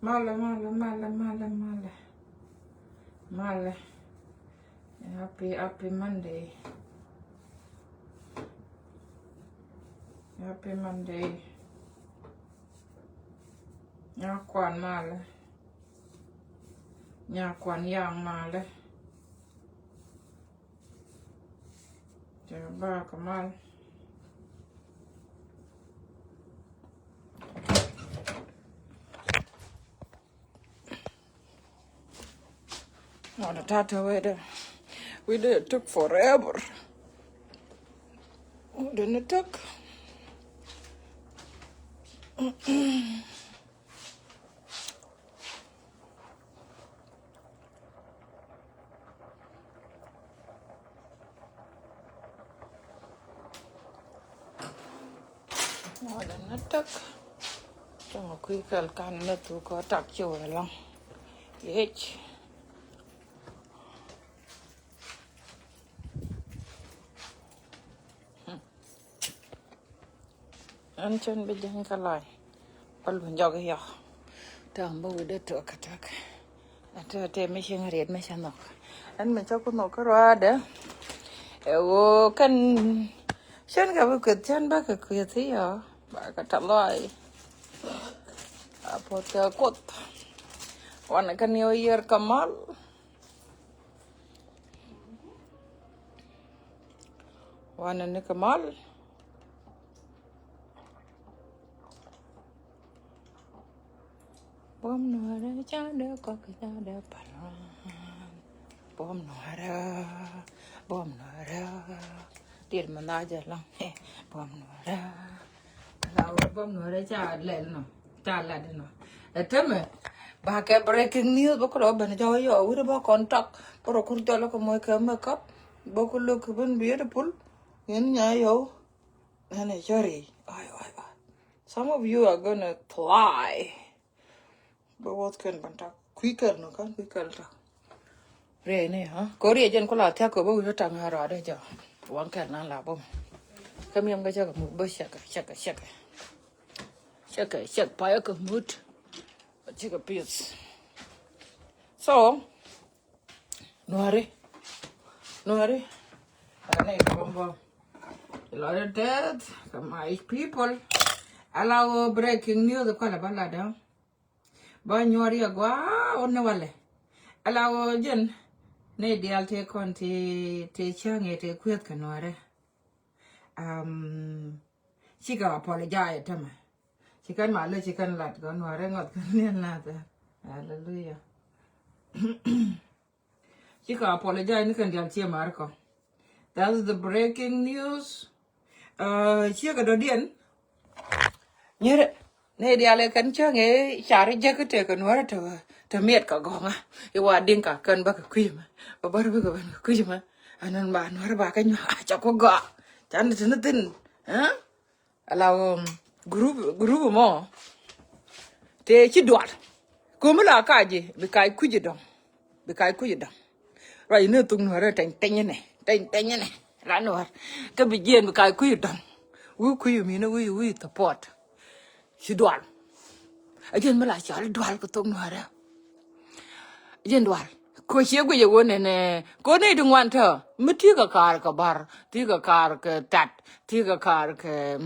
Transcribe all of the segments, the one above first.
Male. Happy Monday. Happy Monday. Nhà quan male. Nhà quan yang male. Ba kamal. Oh, the tata weather. It took forever. Oh, didn't it took? Oh, didn't it took? Trong một khi cần can nước tôi có trặc chiều là lòng. Hết. Anh chân bây giờ cái lại. Bắt luôn cho cái hiểu. Thằng bố đưa trượt cái trượt. Anh thế mấy chuyện riết mấy chuyện nọ. Anh mình cho con nọ cái ra đấy. Eo kan chân cái bữa chân bác cái thế à. Bác cái chặt lại. Apa cái cốt. Wana kan New Year kamal. Wana ni kamal. Bom Nuer cha đỡ có cái cha đỡ pan. Bom Nuer. Tiền mà na giờ lắm. Bom Nuer. Lao bom Nuer cha lên nó. Cha lên nó. Thế mà bà cái breaking news bác có bên cho yo udah bác kontak baru kerja lah kamu ke makeup bác lu ke ben beautiful ini nyayo ini cari ay some of you are gonna fly but what can bantak quicker no kan quicker ta re này hả có re dân có là theo của bác cho trăng hà rồi đây giờ quăng cái nào là bông cái miếng cái cho một bữa check phải cái mood check a piece so Nuer này bom a lot of death my people allow breaking news ko la balada ba Nuer ya gwa onna wale allow jen ne dial te kon te change te kwet ka Nuer she go apologize to me she can malo she can lat go Nuer ngot kan lat hallelujah she can apologize ni kan dial che marko that's the breaking news she ga do dien nyere ne dial kan change chari jakete ka Nuer to miet ka gonga I wa din ka kan ba ka kwima ba bar ba ka ban kwima anan ba Nuer ba ka nya cha ko ga chan tin ha ala group mo te chi dwat ko mala ka ji bi kai kuji dong rồi nữa tung Nuer teng ne la Nuer ka bi jen bi kai kuji dong kuji mi na wi support chi dwat a jen mala cha dwat ko tung Nuer jen dwat ko che go ye wona ne ko ne dung wan tho miti ka kar ka bar ti ka kar ka tat ti ka kar ka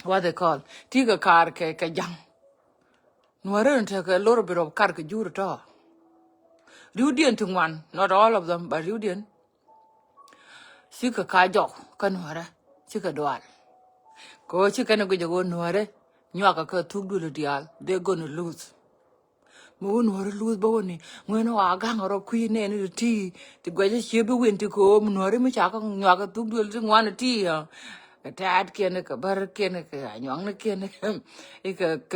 what they call ti ka kar ka jang Nuer nta ka lor biro kar ka jur to Rudian to one, not all of them, but Rudian. Sika kajo, Kanuara, Sika dual. Go chicken go Nuere, Nyaka took to the dial, they're gonna lose. Moon or lose bony, when a gang or a queen and the tea, the graduate ship win to go, Nuere Michaka, Nyaka took to one tea. A tad kennek, a bar kennek, a young kennek, a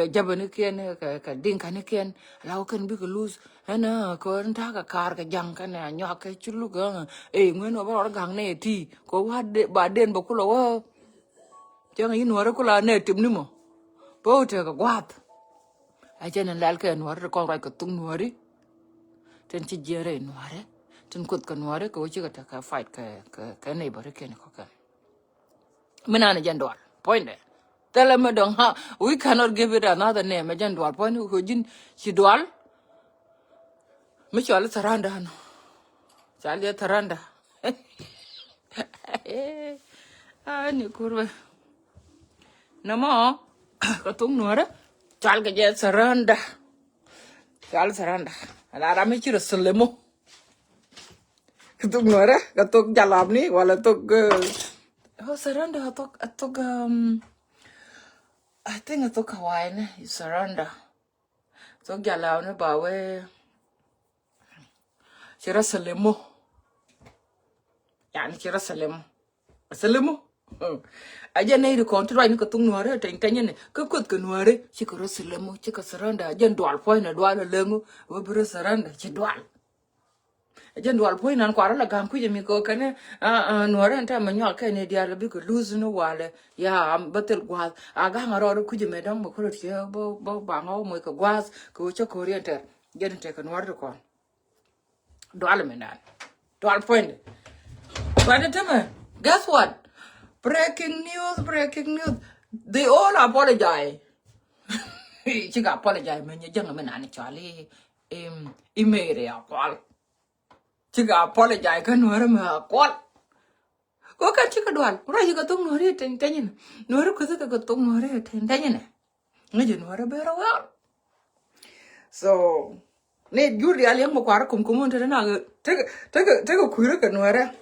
jabbernick kennek, a dinkannick, allow can be loose. Ana ko nta ka kar ka jang ka na nyo ka chulu ga ngwen ba gang ne ti ko wa de ba den ba ku lo wa jang yi Nuer ku la ne tim ni mo bo te ka gwat a chen lal ka Nuer ko ra ka tung Nuer ten chi jere Nuer ten kut ka Nuer ko chi ka ta ka fight ka ne ba ke ne ko ka mina na jan dol point Tell him, don't we cannot give it another name. Again, dual point who jin she dual. Michelle Saranda. No. Charlie Taranda. Ah, ni kurve. No more. Katung Nuer. Chalga jet Saranda. Chal Saranda. And I am a Solemo. Katung Nuer. Katung Jalabni. While I took. Oh, Saranda. I took. I think I took Hawaiian. Saranda. Took Jalabni. Bawe. Chira Solemo. Yani chira Solemo. Solemo. Aja nay de kon try ni ka tung nuare ten tanya ka kot ka nuare chi ko rosilemo chi ka saranda aja dual point na dual lengo we bro saranda chi dual aja dual point nan kwara la gam ku je mi ko kane nuare anta manyo ka ne dia bi ko lose no wale ya am batel gwa aga ngaro ku je medam ko ro che bo ba ngo mo ka gwas ko cho ko rienter gen te ka nuare ko dual menan dual point by the time guess what. Breaking news. They all apologize. She got apologize. Man, you young man, and Charlie, email a call. She got apologize. Can you hear me a call? Go can chicken one. Right, you got to know it and ten. No, because I got to know it and ten. You know very well. So, need you really am a quarter come to the nugget. Take a queer canwara.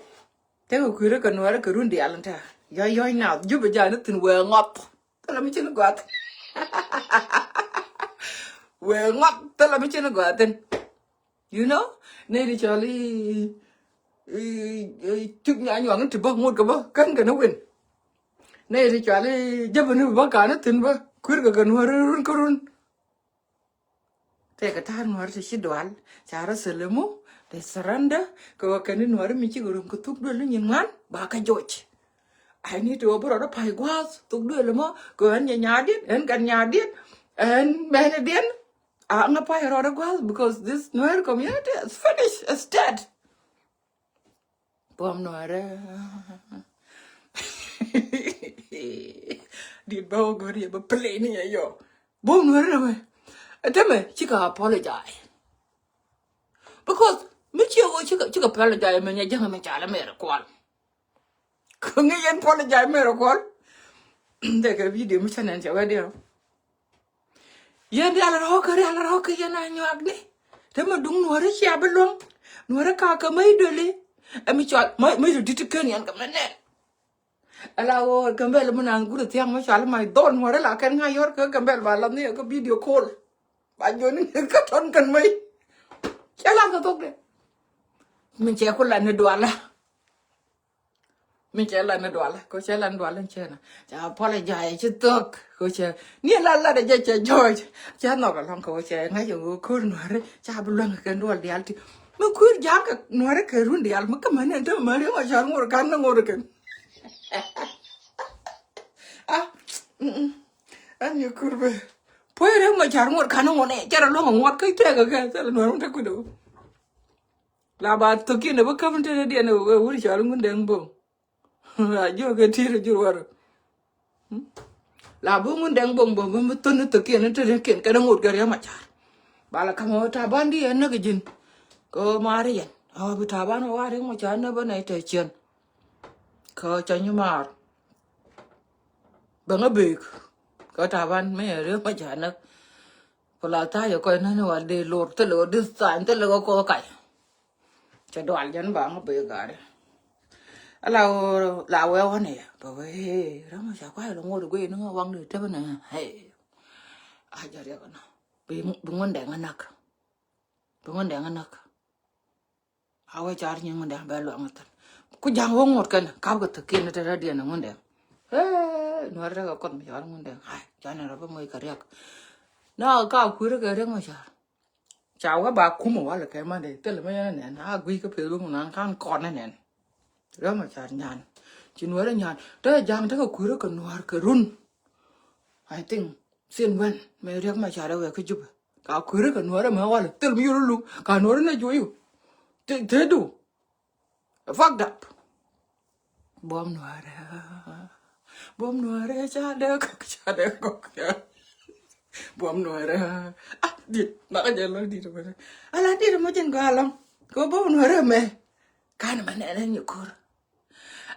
Take a queer canwara, Karundi Alanta. Yoy now, you be giant in well up. Tell me to go. Well, up, tell me to go then. You know, Lady Charlie took me on young to book more can't win. Lady Charlie, Japan Bacana, Timber, Quirkan, Kurun. Take a time where she dual, Chara Selemo, they surrender, go a cannon where Michigan could took the Lunion man, Baka George. I need to open a pie glass to do a more, go and yarded and can yarded and man again. I'm a pie or a glass because this Nuer community is finished, it's dead. Bom Nuer. Did Bow go to a plane here, yo? Bom Nuer. Tell me, she can apologize. Because Michio, she can apologize when you're young and child miracle. Couldn't you apologize, miracle? Take a video, Mr. Nancy, where dear. Yen the other hawker, yen and your agni. Them a doom nor a shabelong, nor a kaka may dolly. And me child might do Titanian and come in there. Allow Gambel and good young Michel, my don, where I can hire your Gambel while I'm near a video call. By joining the cotton can wait. Shall I go talk there? Minchakul and the Duala. Michelle and the Duala, Coachella and Duala and Chena. I apologize, you talk, Coach. Near La de Judge George. Janok along Coach, and I couldn't worry. Chabulanga can do all the alti. No good Jack, nor a carun the alma come and enter Mario or Jan or Ghana Morgan. Ah, and you could be. Poor my charm or canon on it, get along, what could you take again? Tell no one could do. Labat took in never come to the dinner, which are going boom. You get here, you are. La boom and bong bong, turn it to kin into the kin, can I get a much. Balacamo Tabandi and Nugajin. Go Marian. Oh, but Tabano, I don't want to never night a chin. Coach and you mar. Bang a big. Got Taban, me a real majana. Polata, you're going to know what they lord the lord this time, the logo koak. Chadwalian bang a big guy. Allow la well on here, but hey, Rama quite a more way, no one to tell me. Hey, I just don't know. Be one day a knock. Be one day a knock. How I charge you when they're long. Could young one more can cover the kin at the ready and one day. Hey, no other got me on one day. Hi, John of my career. Now, cow queer a ring my child. Chow about Kumo while I came on the television and I agree to pay room and can't corner then. Rama chan yan. Chinwara yan. Ta jang ta ko kuro kan war ka run. I think sin when me riak ma chara we ka jup. Ka kuro kan war ma wala tel mi yulu. Ka nor na joyu. Te do. Fucked up. Bom war. bom Nuer cha de koak bom Nuer dit maka jalan dit mana ala dit mo jen galam ko bom Nuer me kan man enen yukur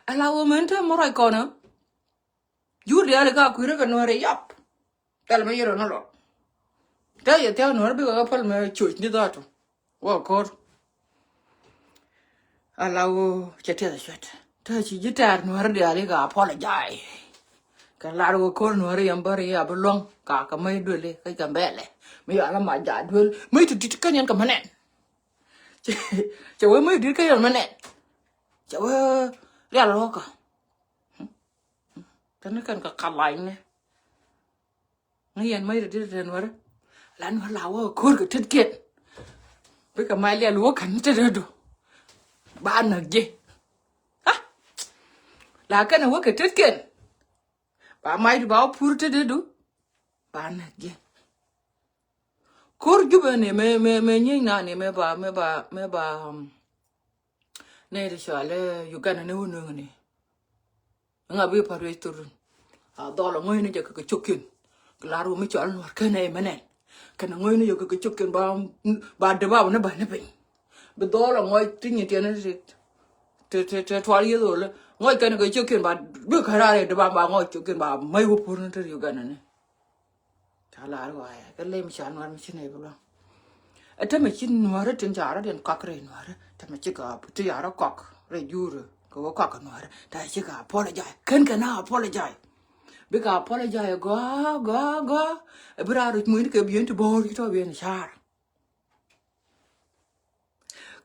ala wo men ta mo rai kono juli ala ka kuira ka Nuer yap tal me yero no lo ta ye ta Nuer bi ka pal me chuch ni dato wa kor ala wo chete da chet ta chi jitar Nuer de ala ka apologize ka laro ko Nuer yambari ya belong ka mai dole ka mbele mi ala ma ja dole mai tu dit kan yan ka manen chawe mai dit kan yan manen chawe ya lo ka tan kan ka kalai ne ngayan mai dit den war lan war lawo ko ka tit ket bi ka mai le lo kan te do ba na je ha la kan wa ka tit ket ba mai du ba pur te do ba na je kor juba ne me nyi na ne me ba ne de shale Uganda ne wono ne nga bi pa re tur a dolo ngoy ne je ka chokin claro mi chal no ka ne menen kana ngoy ne je ka chokin ba de ba ne ba ne pe be dolo ngoy tinyi te ne te twali yo le ngoy ka ne ka chokin ba bi ka ra de ba ngoy chokin ba mai wo pur ne te Uganda ne ala wa ka le mi chan war mi chine bulo ata mi chin Nuer tin jara den kakre Nuer ta mi chika ti yara kok re jure ko kok Nuer ta chika apologize kan kana apologize bi ka apologize go bra ru mu ni ke bien to bor to bien char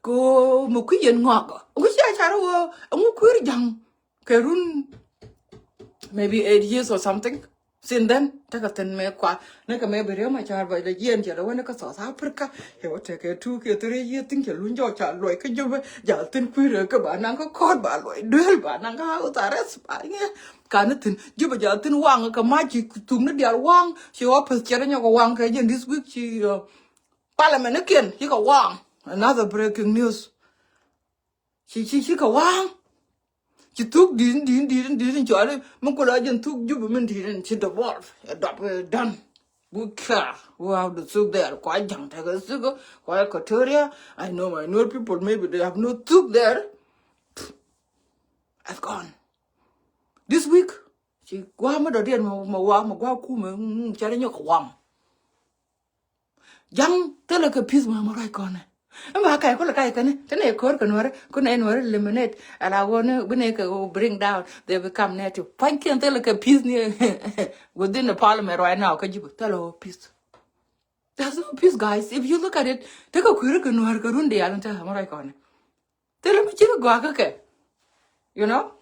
ko mu ku yen ngok ku char wo mu ku ri jang kerun maybe 8 years or something. Since then, take a 10 me qua, make a maybe real my child by the year and jello when I saw Africa. He would take a 2 or 3 years, think you'll lunge your child like a job, Jaltin queer, Kabananga cord by duel bananga out arrest by Kanatin, Juba Jaltin Wang, a Kamachi, Tumnadia Wang, she opens Cheranya Wang, and this week she Parliament again, he got Wang. Another breaking news. She got Wang. Chị thuốc đi cho đấy mà có lại dân thuốc giúp mình thì chị đập bỏ đập đan we care wow the soup there quite young take a sugar quite Equatoria. I know my Nuer people maybe they have no soup there. I've gone this week chị qua mới đầu tiên mà qua khu mà cha đấy nhóc quăng young thế là cái piece mà lại con này mà cái có là cái này thế này có này Nuer eliminate and I wanna when they go bring down they become native thank you tell like a peace near within the parliament right now can you tell a peace there's no peace guys if you look at it take a queer Nuer ka rundi alan ta ma right on tell me chigo ga ka you know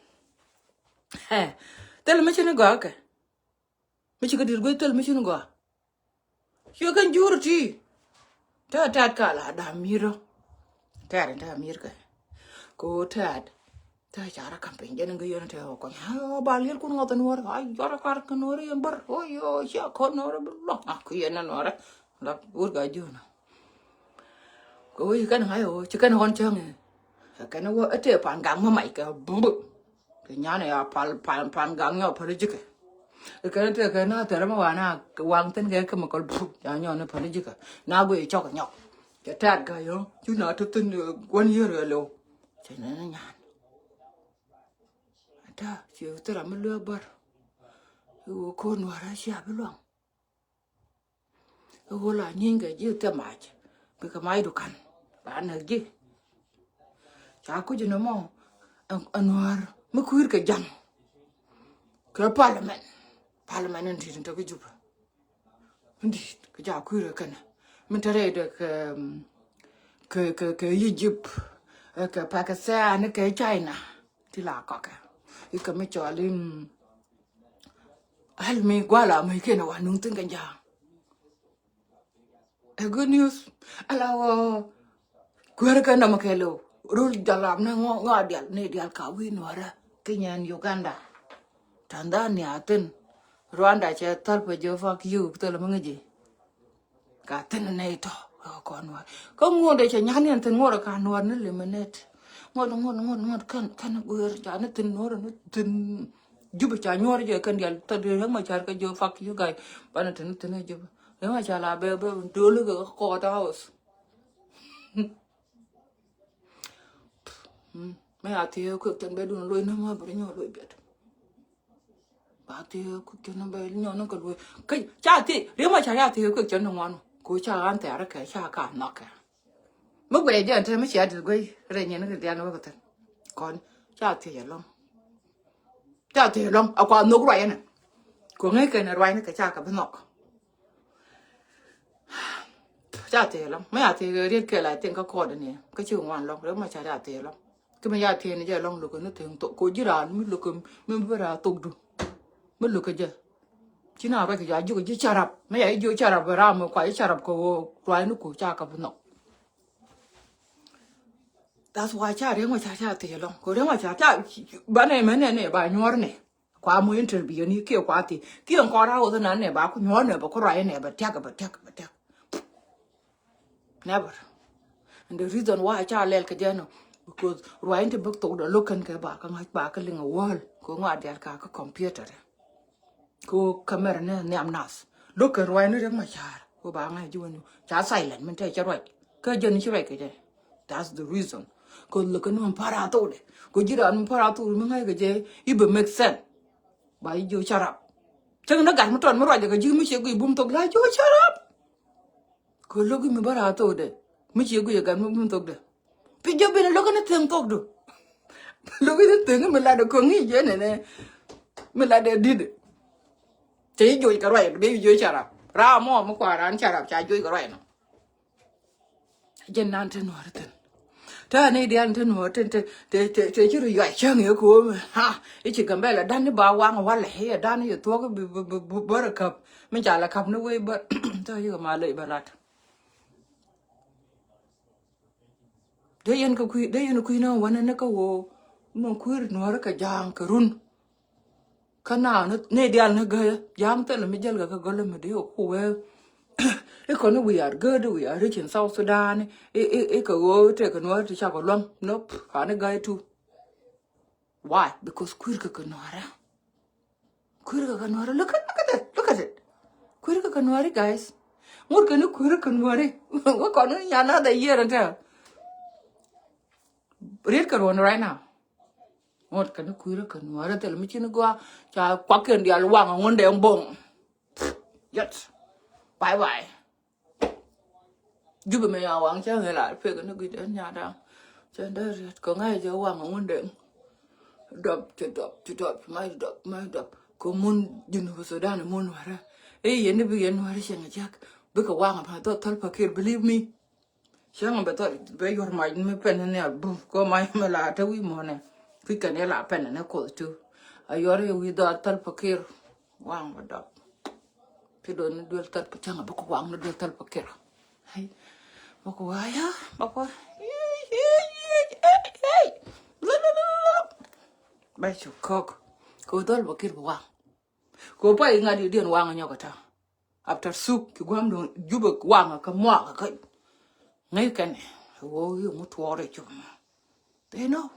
tell me chigo ga ka me chigo dir go tell me chigo ga you can jurti ta kala da miro ta mir ka ko ta chara campaign jen ngi yon ta ko ha ba lir ku ngota Nuer ay yara kar ka Nuer yan bar o yo sha ko Nuer lo ku yen Nuer la ur ga jona ko yi kan ha yo chi kan hon chang ka na wo ate pan gang ma mai ka bu ke nya ne ya pan gang yo pa ji ka cái này cái nó từ đó mà hoàng tên cái mà còn bụp nhà nhỏ nó phải đi cả na quỳ cho cả nhóc cái trát cái yo chú nào tôi tin quan hiếu rồi lo cho nên nó nhàn ta chiều tôi làm lừa bớt cô nó ra xe với lòng cô là nhìn cái gì tôi mãi bị cái máy đồ cắn bạn là gì chả có gì nữa mà anh Nuer mới khui cái jam cái parliament ndi to ko juba ndi ko ja ku re kana min tare da ka Egypt ka Pakistan ka China ti la ka ka ka me cho lim hal mi gwala mai kena wa nun tin ganja a good news ala ku re kana makelo rul dalam na ngo dial ne dial ka wi Nuer Kenya Uganda Tanzania tin Rwanda che talpa jo fuck you tolo mangi ka tin nei to ko Nuer ko ngode che nyani tin ngora ka Nuer ne eliminate ngod kan guer ja ne tin Nuer ne tin Juba cha nyori je kan dial ta de ma char ka jo fuck you guy bana tan tan juba ma cha la be do lu ga ko ta house me ati ko tan be dun loy na ma bari nyo loy bet ba ti ko tan be nyo no ko loy kai cha ti re ma cha ya ti ko tan no wan ko cha an ta ra ka cha ka na ka mo gwe je tan ma cha de gwe re nyen ga dia no ko tan kon cha ti ya long cha ti long akwa no gwa ya na ko ngai ka na rwai na ka cha ka ba nok cha ti long me ati re ke la tin ka ko de ni ka chu wan long re ma cha ya ti long cái mà gia thiền giờ long được nó thường tụ cô chỉ là mới được mới bây giờ tụ được mới được cái gì chỉ nào bây giờ vô cái chả rập mấy ấy vô chả rập ra mà quay chả rập cô quay nó của cha cả bên nọ that's why cha đấy mà cha thiền long cô đấy mà cha bạn này mấy này bà nhor này qua mua interview này kia qua thì kia còn ra hồi này bà có nhor này bà có rai này bà theo never and the reason why cha lel cái gì nó because right the book to the look and ba ka ngai ba ka linga wall ko nga der ka computer ko camera ne amnas look at right ne ma char ko ba ngai ju ni cha silent men te cha right ka jen chi right ke that's the reason ko look no para to de ko jira no para to ma ngai ke je ibe make sense ba ju charap chang na gan mo ton mo right ke ju mi che ku bum to la ju charap ko look mi bara to de mi che ku gan mo bum to de bây bên nó cái tiếng tốt được lúc cái tiếng mình lại được con nghĩ vậy này mình lại để đi được chỉ vui cái rồi bây giờ chả làm ra mà qua ra chả làm chả vui cái rồi nó dân ăn trên hoa trên thế này đi ăn trên hoa trên chứ rồi vậy chưa hiểu của ha cái chỉ cần bây là đan nó bao quang hoa lẻ đan nó thua cái bơ cặp mình chả là cặp nó quay bơ thôi chứ mà lợi bà lạt đấy anh có quy nàoวันนั้นก็โวมันคุยนัวรักจางกรุนขนาดเนี่ยเดียนนะเกย์ยามแต่ละไม่เจอกับก็เลยไม่ได้โอ้โหไอ้คนนี้we are rich in South Sudanไอ้ก็โว้แต่กันว่าที่ชาวก็ล้มนบขาเนี่ยเกย์ทู why becauseคุยกับนัวระlook at itคุยกับนัวระ guys งดกันนึกคุยกับนัวระว่าก่อนนี้ยานาได้เยอะนะเจ้าread cái one right now một cái nó quý cái nó ra từ lúc mình qua cha quá kiền đi ăn quăng ngon để ông bông yes bye bye giúp mình ăn quăng chứ người lại phải cái nó quý đến nhà đang cho đó có ngay cho quăng ngon để đập mai đập có muốn dùng vào số đàn muốn vào ra ấy hiện nay bây giờ nó ra xem cái chắc bây giờ quăng mà tôi thật phải believe me chẳng mà tôi bây giờ mày mới pen này có mày mà là thế quý mò này quý cái này là pen này có chứ ai rồi quý đó tal pakir wang mà đọc thì đồ nó đưa tal chẳng là bác wang nó đưa tal pakir hay bác wang ya bác wang bây giờ cô tal pakir wang cô phải ngay đi điện wang nhau cả after soup cái quang đồ giúp bác wang cái mua cái ngay cái này ôi một thua đấy chứ thế nó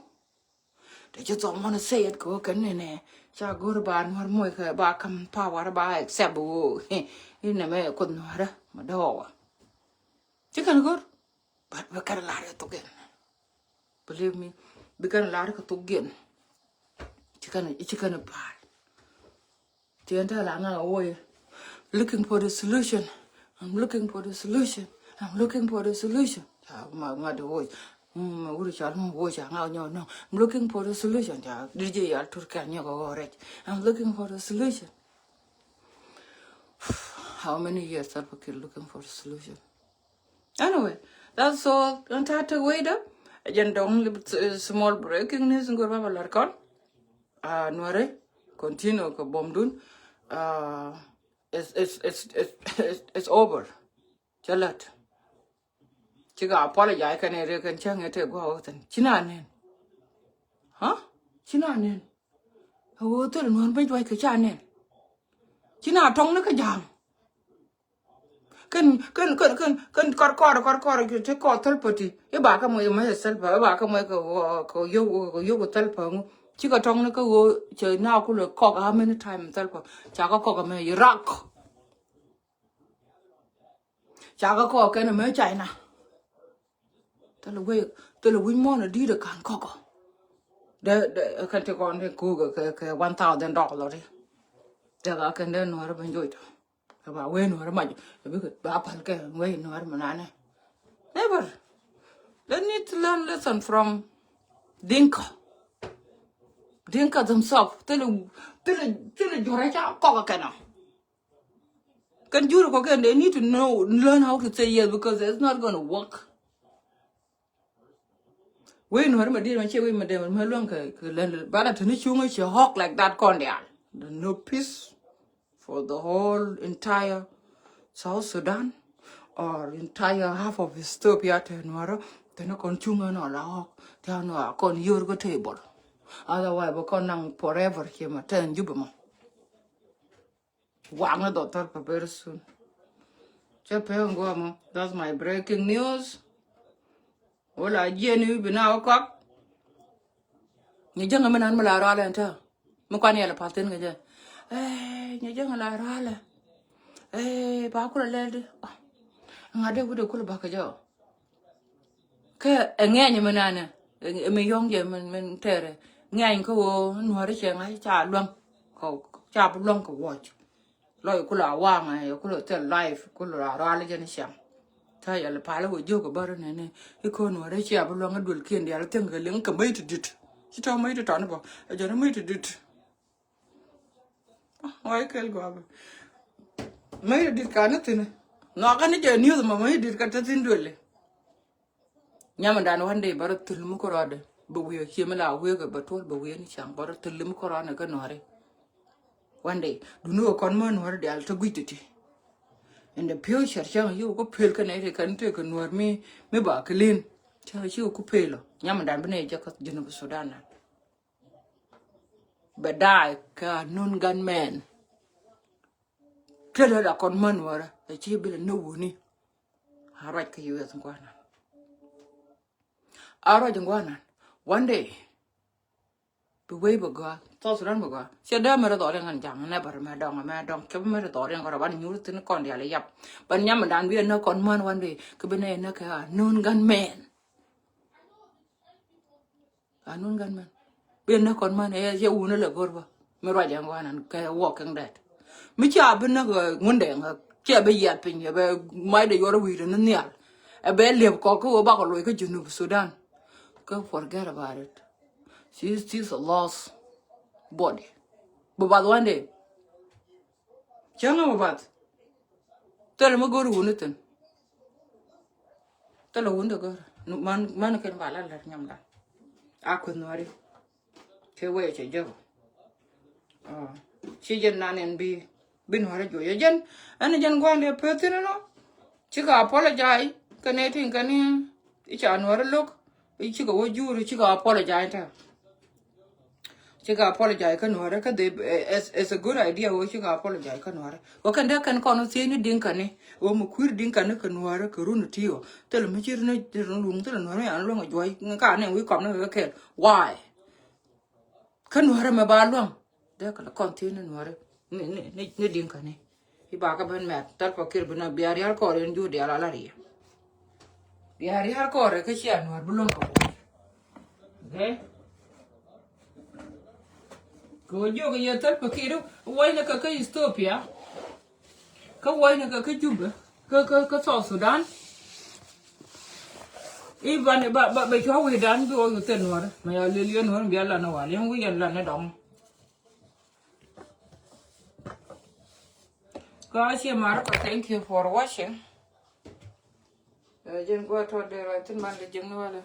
để cho tụi nó say it có cái này nè cha guru ban mar môi cái ba cầm power ba accept bu ini này con nó đó mà đâu chứ cần guru but cái là cái tục believe me cái là cái tục chứ cần ba thì anh ta là ngay ôi looking for the solution I'm looking for the solution mà ngài đồ mà uri chả không vô chả ngao nhau no I'm looking for the solution chả đi chơi ở Turkey nhau có gọi I'm looking for the solution how many years have we looking for the solution anyway that's all and that way đó again only small breaking news ngor ba lar kon Nuer continue ko bom dun it's over chalat chỉ có apologize cái này rồi cái chuyện này thì có hậu thân chín anh nên hả chín anh nên hậu tôi là muốn bên ngoài cái chuyện này chín anh trong nó cái giang cái cọt cái cọt thල් pati cái bà cái mày hết thල් bà cái mày cái yêu của thhl phồng chỉ có trong nó có chơi nào cũng được cock how many time tal po chả có cock mà Iraq chả có cock cái nó mới chạy nè tal là quê tal là win mon đi được càng cock để cái cái con cái cô cái $1,000 đi để cái cái đó nó bên dưới cái bà quê nó mà biết cái bà phải cái quê nó mà nè never they need to learn lesson from Dinka. Dinka themselves. Tell you right out cock. Can you again? They need to learn how to say yes because it's not gonna work. When her my dear when she my dear my long but at any chung she hawk like that condian. No peace for the whole entire South Sudan or entire half of Ethiopia tomorrow. They're not consuming all our they are not on your table. Otherwise, we're going forever here. My turn, you be more. Wang daughter very soon. That's my breaking news. Well, I genuinely be now cock. You young man and Malara and her. Mukania Patin again. Eh, you young Lara. Eh, Bakura lady. I do with a cool back a jaw. Again, you manana. Me young German terror. Ngang ko Nuer chang ai cha luang ko cha bu luang ko watch lo ku la wa ma ku lo tel life ku la ra le jen shang ta ya le pa le wo jo ko bar ne ne ko Nuer cha bu luang dul kien ya le teng ke leng ka mai dit chi ta mai ta ne ba a jo mai dit wai kel go mai dit ka ne tin no ka ne je news ma mai dit ka ta tin dole nyama dan wande bar tul mu ko rode bu wi ki mala wi ga batol bu wi ni chang bar tul mu ko rana ka nore one day do no kon man war dal to guititi in the future chang you ko pel ka ne kan te ka nor me ba clean cha chi ko pelo nyama dan bane je ka jinu Sudan ba dai ka nun gunman kala da kon man wara da chi bi no woni harat ka yu ya ngwana aro jangwana one day be way baga to Sudan baga sia da mera dore ngan jang na bar ma dong ke mera dore ngora ban nyur tin kon dia le yap ban nyam dan bi no kon man one day ke bene na ka nun gunman anun gunman bi no kon man e je una le gorba me ro jangwana ka walking that mi cha bin na ngunde nga che be yat pin be mai de yoro wi na nyal e be le ko ba ko lo ke junu Sudan go forget about it she's a lost body but one day changa bat tell me go to ten tell a wonder go man can bala la nyam da akun nori ke we che jo chi jen nan en bi bin hore jo jen an jen go le petin no chi ka apologize kane tin kane icha nor look chi ka wo juru chi ka apologize ta she got apologize kan wara ka de it's a good idea wo she got apologize kan wara wo kan da kan kono se ni din kan wo mu kur din kan kan wara ka runu tiyo tel mi chir ne runu tel no ya lo ngoi ka ne wi kom ne ka ke why kan wara ma ba lo da ka kon ti ne wara ne din kan ne I ba ka ban ma tal pa kir bina biar yar ko ren ju de ala la ri biar yar ko re ka chi an war bulon ko okay go yo ga tal pa kiro wai na ka Ethiopia ka wai na ka Juba ka South Sudan iban ba cho wi dan do yo ten war ma ya le lion war bi ala na wa yang wi yan la na dong guys Marco thank you for watching jen go to the right man le jeng wala